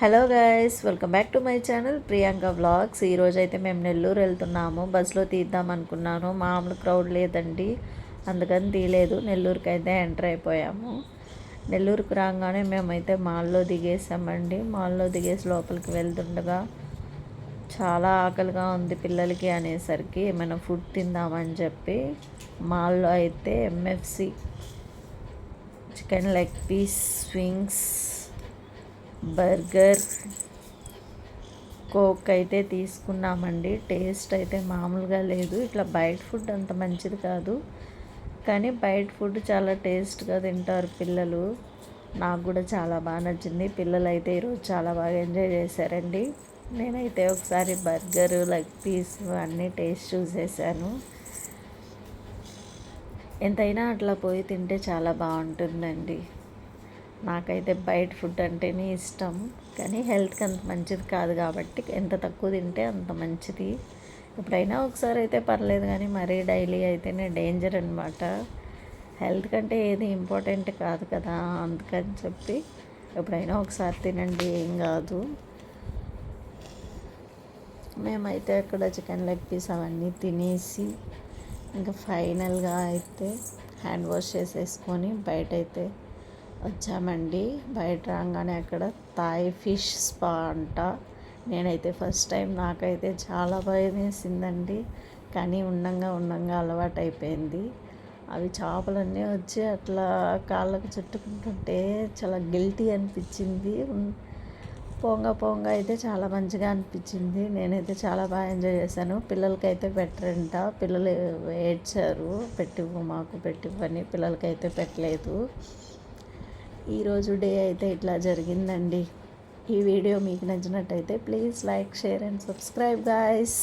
Hello guys, welcome back to my channel Priyanka vlogs. ఈరోజు అయితే మేము నెల్లూరు వెళ్తున్నాము. బస్సులో తీద్దాం అనుకున్నాను, మామూలు క్రౌడ్ లేదండి, అందుకని తీయలేదు. నెల్లూరుకి అయితే ఎంటర్ అయిపోయాము. నెల్లూరుకు రాగానే మేమైతే మాల్లో దిగేసామండి. మాల్లో దిగేసి లోపలికి వెళ్తుండగా చాలా ఆకలిగా ఉంది పిల్లలకి అనేసరికి ఏమైనా ఫుడ్ తిందామని చెప్పి మాల్లో అయితే MFC chicken leg piece, wings, burger, coke అయితే తీసుకున్నామండి. టేస్ట్ అయితే మామూలుగా లేదు. ఇట్లా బయట ఫుడ్ అంత మంచిది కాదు, కానీ బయట ఫుడ్ చాలా టేస్ట్గా తింటారు పిల్లలు. నాకు కూడా చాలా బాగా నచ్చింది. పిల్లలు అయితే ఈరోజు చాలా బాగా ఎంజాయ్ చేశారండి. నేనైతే ఒకసారి బర్గరు, లెగ్ పీస్ అన్నీ టేస్ట్ చూసేసాను. ఎంతైనా అట్లా పోయి తింటే చాలా బాగుంటుందండి. నాకైతే బయట ఫుడ్ అంటేనే ఇష్టం, కానీ హెల్త్కి అంత మంచిది కాదు కాబట్టి ఎంత తక్కువ తింటే అంత మంచిది. ఎప్పుడైనా ఒకసారి అయితే పర్లేదు, కానీ మరీ డైలీ అయితేనే డేంజర్ అనమాట. హెల్త్ కంటే ఏది ఇంపార్టెంట్ కాదు కదా, అందుకని చెప్పి ఎప్పుడైనా ఒకసారి తినండి, ఏం కాదు. మేమైతే అక్కడ చికెన్ లెగ్ పీస్ అవన్నీ తినేసి ఇంకా ఫైనల్గా అయితే హ్యాండ్ వాష్ చేసేసుకొని బయట అయితే వచ్చామండి. బయట రాగానే అక్కడ థాయ్ ఫిష్ స్పా అంట. నేనైతే ఫస్ట్ టైం, నాకైతే చాలా భయం వేసిందండి, కానీ ఉండంగా అలవాటు అయిపోయింది. అవి చేపలన్నీ వచ్చి అట్లా కాళ్ళకు చుట్టుకుంటుంటే చాలా గిల్టీ అనిపించింది. పోంగా అయితే చాలా మంచిగా అనిపించింది. నేనైతే చాలా బాగా ఎంజాయ్ చేశాను. పిల్లలకైతే పెట్టరంట, పిల్లలు ఏడ్చారు, మాకు పెట్టివ్వని. పిల్లలకైతే పెట్టలేదు. ఈరోజు డే అయితే ఇట్లా జరిగిందండి. ఈ వీడియో మీకు నచ్చినట్టయితే please like, share and subscribe guys.